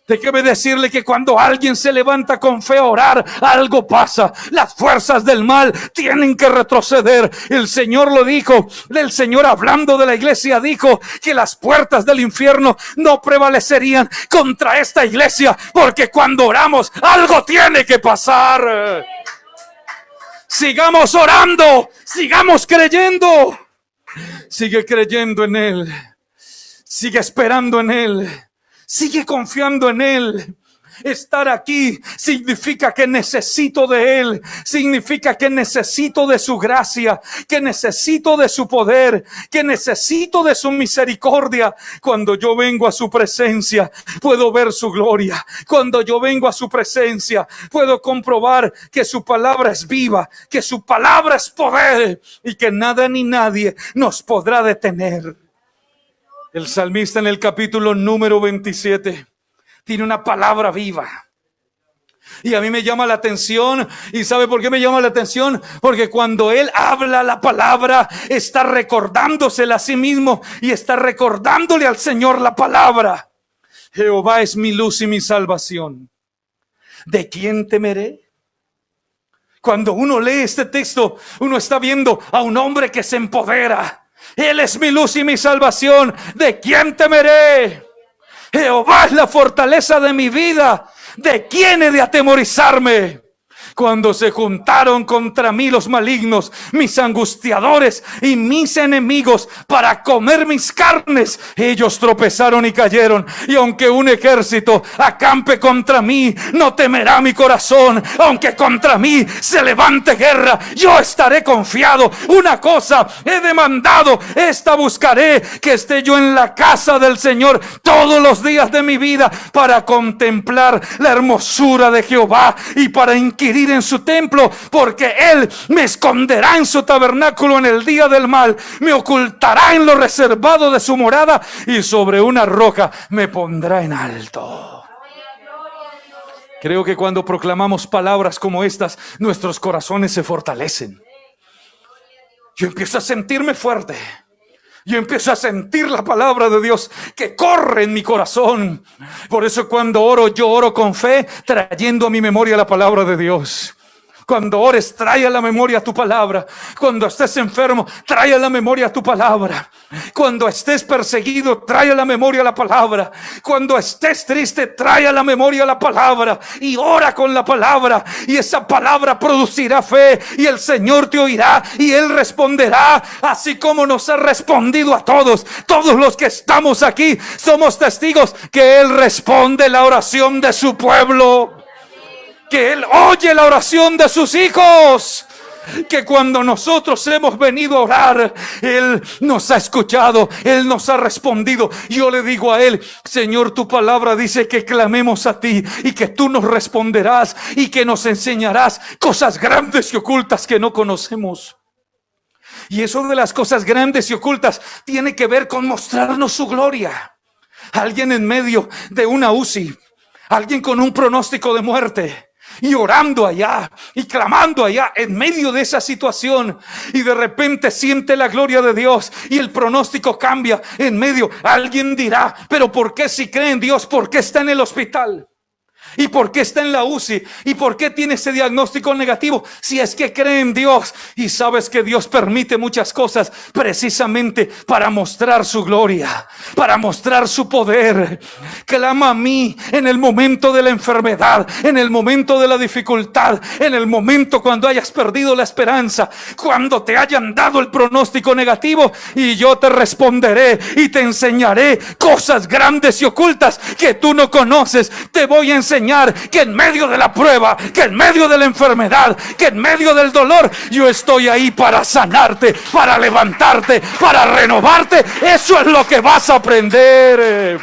Déjeme decirle que cuando alguien se levanta con fe a orar, algo pasa. Las fuerzas del mal tienen que retroceder. El Señor lo dijo. El Señor, hablando de la iglesia, dijo que las puertas del infierno no prevalecerían contra esta iglesia, porque cuando oramos, algo tiene que pasar. Sigamos orando, sigamos creyendo. Sigue creyendo en Él. Sigue esperando en Él. Sigue confiando en Él. Estar aquí significa que necesito de Él, significa que necesito de su gracia, que necesito de su poder, que necesito de su misericordia. Cuando yo vengo a su presencia, puedo ver su gloria. Cuando yo vengo a su presencia, puedo comprobar que su palabra es viva, que su palabra es poder y que nada ni nadie nos podrá detener. El salmista en el capítulo número 27 tiene una palabra viva. Y a mí me llama la atención. ¿Y sabe por qué me llama la atención? Porque cuando él habla la palabra, está recordándosela a sí mismo y está recordándole al Señor la palabra. Jehová es mi luz y mi salvación. ¿De quién temeré? Cuando uno lee este texto, uno está viendo a un hombre que se empodera. Él es mi luz y mi salvación. ¿De quién temeré? Jehová es la fortaleza de mi vida. ¿De quién he de atemorizarme? Cuando se juntaron contra mí los malignos, mis angustiadores y mis enemigos, para comer mis carnes, ellos tropezaron y cayeron. Y aunque un ejército acampe contra mí, no temerá mi corazón. Aunque contra mí se levante guerra, yo estaré confiado. Una cosa he demandado, esta buscaré, que esté yo en la casa del Señor todos los días de mi vida, para contemplar la hermosura de Jehová y para inquirir en su templo, porque Él me esconderá en su tabernáculo en el día del mal, me ocultará en lo reservado de su morada, y sobre una roca me pondrá en alto. Creo que cuando proclamamos palabras como estas, nuestros corazones se fortalecen. Yo empiezo a sentirme fuerte. Yo empiezo a sentir la palabra de Dios que corre en mi corazón. Por eso cuando oro, yo oro con fe, trayendo a mi memoria la palabra de Dios. Cuando ores, trae a la memoria tu palabra. Cuando estés enfermo, trae a la memoria tu palabra. Cuando estés perseguido, trae a la memoria la palabra. Cuando estés triste, trae a la memoria la palabra. Y ora con la palabra. Y esa palabra producirá fe. Y el Señor te oirá. Y Él responderá. Así como nos ha respondido a todos. Todos los que estamos aquí somos testigos que Él responde la oración de su pueblo. Que Él oye la oración de sus hijos. Que cuando nosotros hemos venido a orar, Él nos ha escuchado, Él nos ha respondido. Yo le digo a Él: Señor, tu palabra dice que clamemos a ti y que tú nos responderás y que nos enseñarás cosas grandes y ocultas que no conocemos. Y eso de las cosas grandes y ocultas tiene que ver con mostrarnos su gloria. Alguien en medio de una UCI, alguien con un pronóstico de muerte, y orando allá y clamando allá en medio de esa situación, y de repente siente la gloria de Dios y el pronóstico cambia en medio. Alguien dirá: pero ¿por qué, si cree en Dios, por qué está en el hospital? ¿Y por qué está en la UCI? ¿Y por qué tiene ese diagnóstico negativo? Si es que cree en Dios. Y sabes que Dios permite muchas cosas precisamente para mostrar su gloria, para mostrar su poder. Clama a mí en el momento de la enfermedad, en el momento de la dificultad, en el momento cuando hayas perdido la esperanza, cuando te hayan dado el pronóstico negativo, y yo te responderé y te enseñaré cosas grandes y ocultas que tú no conoces. Te voy a enseñar que en medio de la prueba, que en medio de la enfermedad, que en medio del dolor, yo estoy ahí para sanarte, para levantarte, para renovarte. Eso es lo que vas a aprender.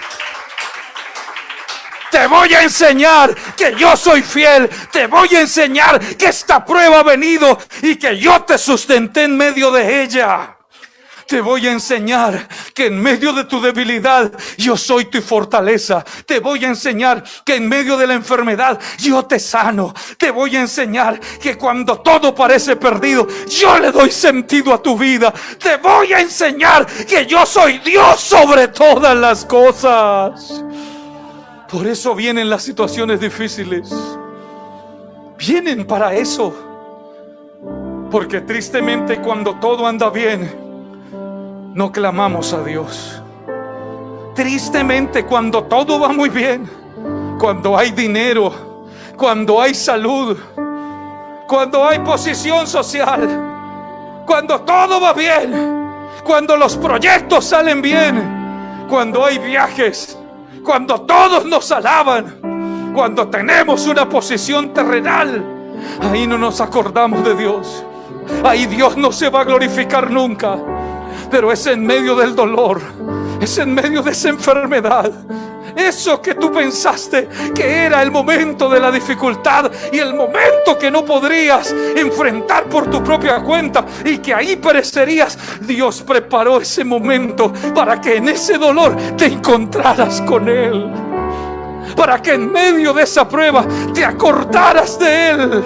Te voy a enseñar que yo soy fiel. Te voy a enseñar que esta prueba ha venido y que yo te sustenté en medio de ella. Te voy a enseñar que en medio de tu debilidad yo soy tu fortaleza. Te voy a enseñar que en medio de la enfermedad yo te sano. Te voy a enseñar que cuando todo parece perdido, yo le doy sentido a tu vida. Te voy a enseñar que yo soy Dios sobre todas las cosas. Por eso vienen las situaciones difíciles. Vienen para eso. Porque tristemente cuando todo anda bien, no clamamos a Dios. Tristemente cuando todo va muy bien, cuando hay dinero, cuando hay salud, cuando hay posición social, cuando todo va bien, cuando los proyectos salen bien, cuando hay viajes, cuando todos nos alaban, cuando tenemos una posición terrenal, ahí no nos acordamos de Dios. Ahí Dios no se va a glorificar nunca. Pero es en medio del dolor, es en medio de esa enfermedad, eso que tú pensaste que era el momento de la dificultad y el momento que no podrías enfrentar por tu propia cuenta y que ahí perecerías. Dios preparó ese momento para que en ese dolor te encontraras con Él, para que en medio de esa prueba te acordaras de Él,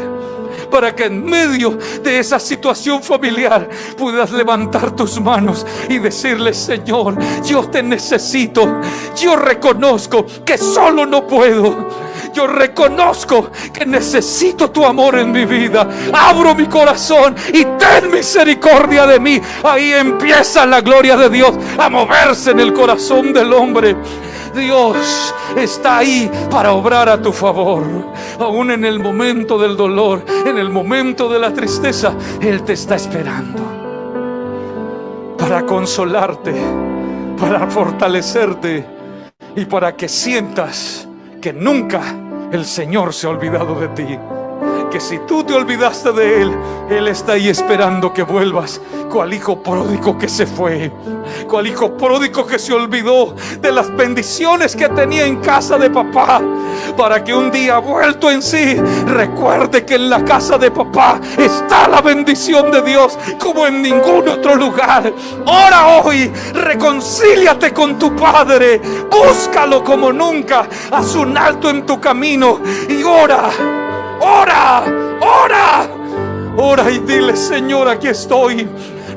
para que en medio de esa situación familiar puedas levantar tus manos y decirle: Señor, yo te necesito. Yo reconozco que solo no puedo. Yo reconozco que necesito tu amor en mi vida. Abro mi corazón y ten misericordia de mí. Ahí empieza la gloria de Dios a moverse en el corazón del hombre. Dios está ahí para obrar a tu favor. Aún en el momento del dolor, en el momento de la tristeza, Él te está esperando para consolarte, para fortalecerte y para que sientas que nunca el Señor se ha olvidado de ti. Que si tú te olvidaste de Él, Él está ahí esperando que vuelvas, cual hijo pródigo que se fue, cual hijo pródigo que se olvidó de las bendiciones que tenía en casa de papá, para que un día, vuelto en sí, recuerde que en la casa de papá está la bendición de Dios como en ningún otro lugar. Ora hoy, reconcíliate con tu Padre, búscalo como nunca, haz un alto en tu camino y ora. Ora, ora, ora y dile: Señor, aquí estoy.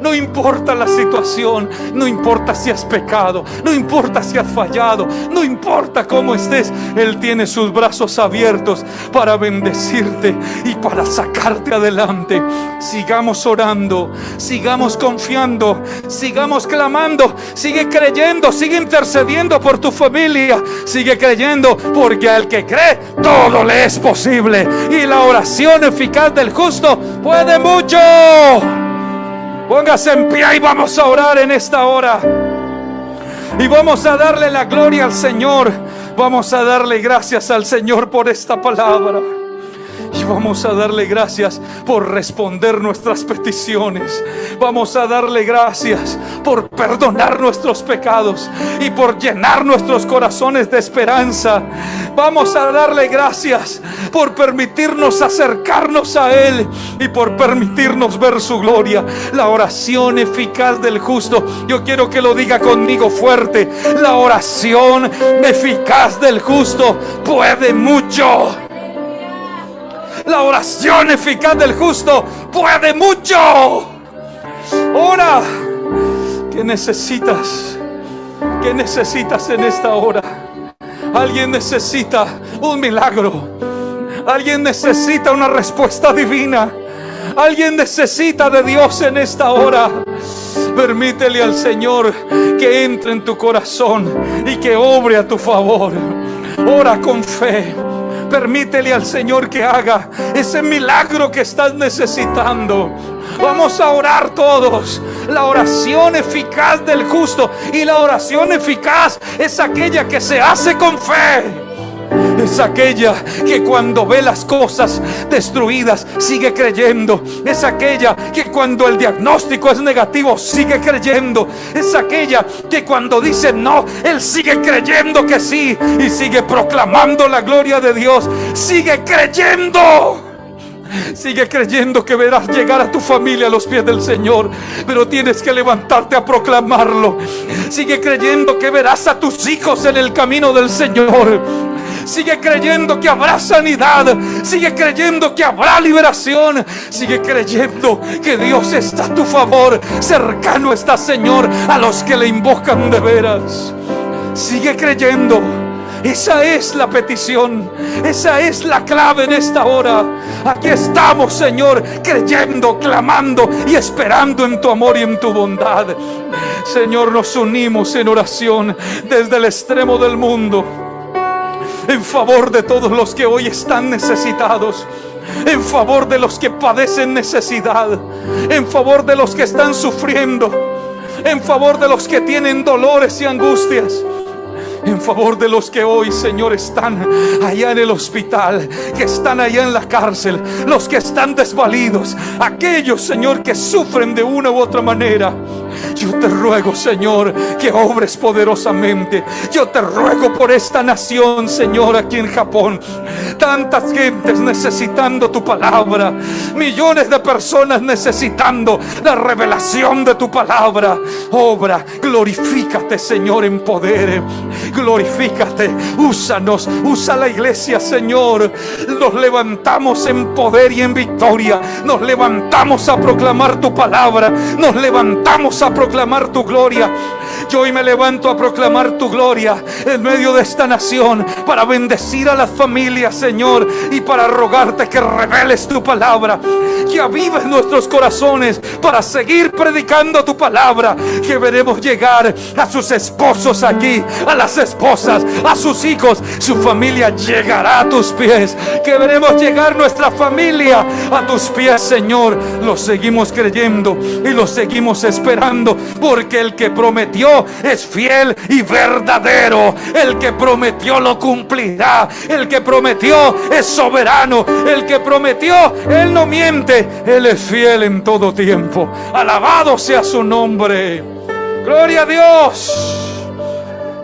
No importa la situación, no importa si has pecado, no importa si has fallado, no importa cómo estés, Él tiene sus brazos abiertos para bendecirte y para sacarte adelante. Sigamos orando, sigamos confiando, sigamos clamando, sigue creyendo, sigue intercediendo por tu familia, sigue creyendo, porque al que cree todo le es posible, y la oración eficaz del justo puede mucho. Póngase en pie y vamos a orar en esta hora. Y vamos a darle la gloria al Señor. Vamos a darle gracias al Señor por esta palabra. Y vamos a darle gracias por responder nuestras peticiones. Vamos a darle gracias por perdonar nuestros pecados y por llenar nuestros corazones de esperanza. Vamos a darle gracias por permitirnos acercarnos a Él y por permitirnos ver su gloria. La oración eficaz del justo, yo quiero que lo diga conmigo fuerte: la oración eficaz del justo puede mucho. La oración eficaz del justo puede mucho. Ora. ¿Qué necesitas? ¿Qué necesitas en esta hora? Alguien necesita un milagro. Alguien necesita una respuesta divina. Alguien necesita de Dios en esta hora. Permítele al Señor que entre en tu corazón y que obre a tu favor. Ora con fe. Permítele al Señor que haga ese milagro que estás necesitando. Vamos a orar todos. La oración eficaz del justo. Y la oración eficaz es aquella que se hace con fe. Es aquella que cuando ve las cosas destruidas sigue creyendo. Es aquella que cuando el diagnóstico es negativo sigue creyendo. Es aquella que cuando dice no, él sigue creyendo que sí y sigue proclamando la gloria de Dios. Sigue creyendo. Sigue creyendo que verás llegar a tu familia a los pies del Señor, pero tienes que levantarte a proclamarlo. Sigue creyendo que verás a tus hijos en el camino del Señor. Sigue creyendo que habrá sanidad. Sigue creyendo que habrá liberación. Sigue creyendo que Dios está a tu favor. Cercano está, Señor, a los que le invocan de veras. Sigue creyendo. Esa es la petición. Esa es la clave en esta hora. Aquí estamos, Señor, creyendo, clamando y esperando en tu amor y en tu bondad. Señor, nos unimos en oración desde el extremo del mundo en favor de todos los que hoy están necesitados, en favor de los que padecen necesidad, en favor de los que están sufriendo, en favor de los que tienen dolores y angustias, en favor de los que hoy, Señor, están allá en el hospital, que están allá en la cárcel, los que están desvalidos, aquellos, Señor, que sufren de una u otra manera. Yo te ruego, Señor, que obres poderosamente. Yo te ruego por esta nación, Señor, aquí en Japón. Tantas gentes necesitando tu palabra. Millones de personas necesitando la revelación de tu palabra. Obra, glorifícate, Señor, en poder. Glorifícate, úsanos, usa la iglesia, Señor. Nos levantamos en poder y en victoria. Nos levantamos a proclamar tu palabra. Nos levantamos a proclamar tu gloria. Yo hoy me levanto a proclamar tu gloria en medio de esta nación, para bendecir a las familias, Señor, y para rogarte que reveles tu palabra, vida, que avives nuestros corazones para seguir predicando tu palabra, que veremos llegar a sus esposos aquí, a las esposas, a sus hijos, su familia llegará a tus pies, que veremos llegar nuestra familia a tus pies, Señor. Lo seguimos creyendo y lo seguimos esperando, porque el que prometió es fiel y verdadero. El que prometió lo cumplirá. El que prometió es soberano. El que prometió, Él no miente. Él es fiel en todo tiempo. Alabado sea su nombre. Gloria a Dios.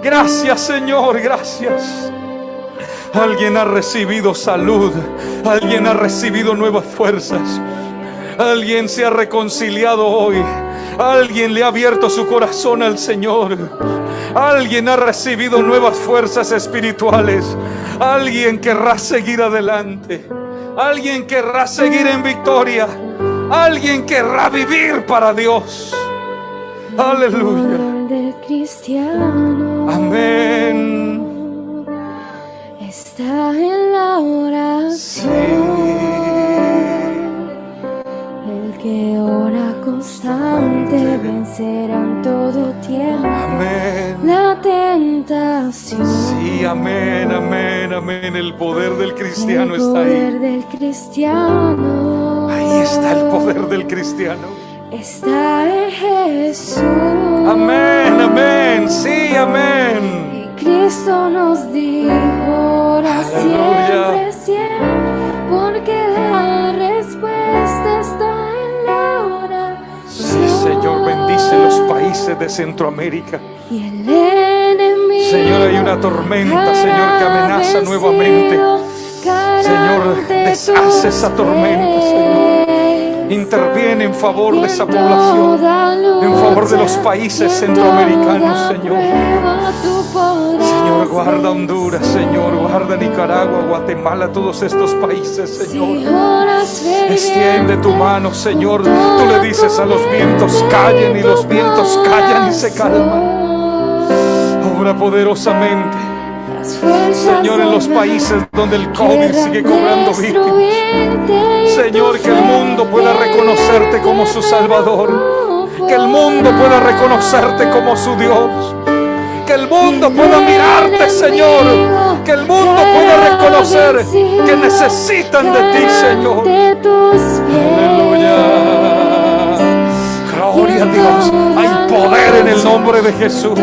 Gracias, Señor, gracias. Alguien ha recibido salud. Alguien ha recibido nuevas fuerzas. Alguien se ha reconciliado hoy. Alguien le ha abierto su corazón al Señor. Alguien ha recibido nuevas fuerzas espirituales. Alguien querrá seguir adelante. Alguien querrá seguir en victoria. Alguien querrá vivir para Dios. Aleluya. Amén. Está en la oración. El que ora constante vencerá en todo tiempo. Amén. La tentación. Sí, amén, amén, amén. El poder del cristiano El está poder ahí. del cristiano. Ahí está el poder del cristiano. Está en Jesús. Amén, amén. Sí, amén. Cristo nos dijo, ora Aleluya. siempre, siempre, porque la respuesta está en la oración. Sí, Señor, bendice los países de Centroamérica. Y el enemigo, Señor, hay una tormenta, Señor, que amenaza nuevamente. Señor, deshace esa tormenta, Señor. Interviene en favor de esa población, en favor de los países centroamericanos, Señor. Señor, guarda Honduras, Señor, guarda Nicaragua, Guatemala, todos estos países, Señor. Extiende tu mano, Señor. Tú le dices a los vientos, callen, y los vientos callan y se calman. Obra poderosamente, Señor, en los países donde el COVID sigue cobrando víctimas. Señor, que el mundo pueda reconocerte como su Salvador. Que el mundo pueda reconocerte como su Dios. Que el mundo pueda mirarte, Señor. Que el mundo pueda reconocer que necesitan de ti, Señor. Aleluya. Gloria a Dios. Hay poder en el nombre de Jesús.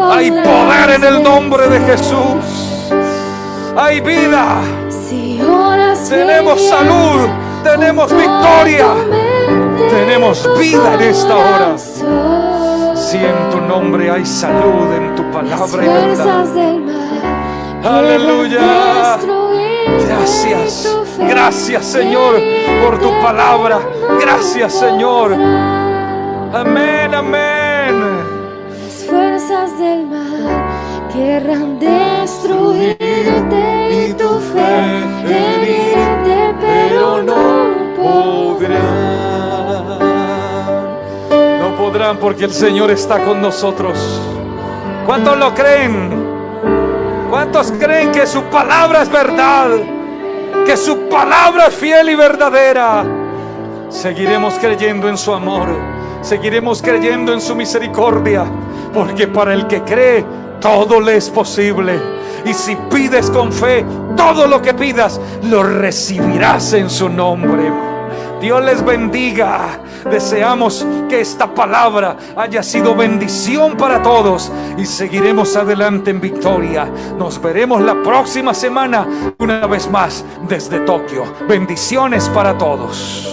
Hay poder en el nombre de Jesús. Hay vida. Tenemos salud. Tenemos victoria. Tenemos vida en esta hora. Si en tu nombre hay salud, en tu palabra y verdad. Aleluya. Gracias. Gracias, Señor, por tu palabra. Gracias, Señor. Amén, amén. Las fuerzas del mal querrán destruirte y tu fe herirte, pero no podrán. No podrán, porque el Señor está con nosotros. ¿Cuántos lo creen? ¿Cuántos creen que su palabra es verdad? Que su palabra es fiel y verdadera. Seguiremos creyendo en su amor. Seguiremos creyendo en su misericordia, porque para el que cree todo le es posible. Y si pides con fe, todo lo que pidas lo recibirás en su nombre. Dios les bendiga. Deseamos que esta palabra haya sido bendición para todos y seguiremos adelante en victoria. Nos veremos la próxima semana una vez más desde Tokio. Bendiciones para todos.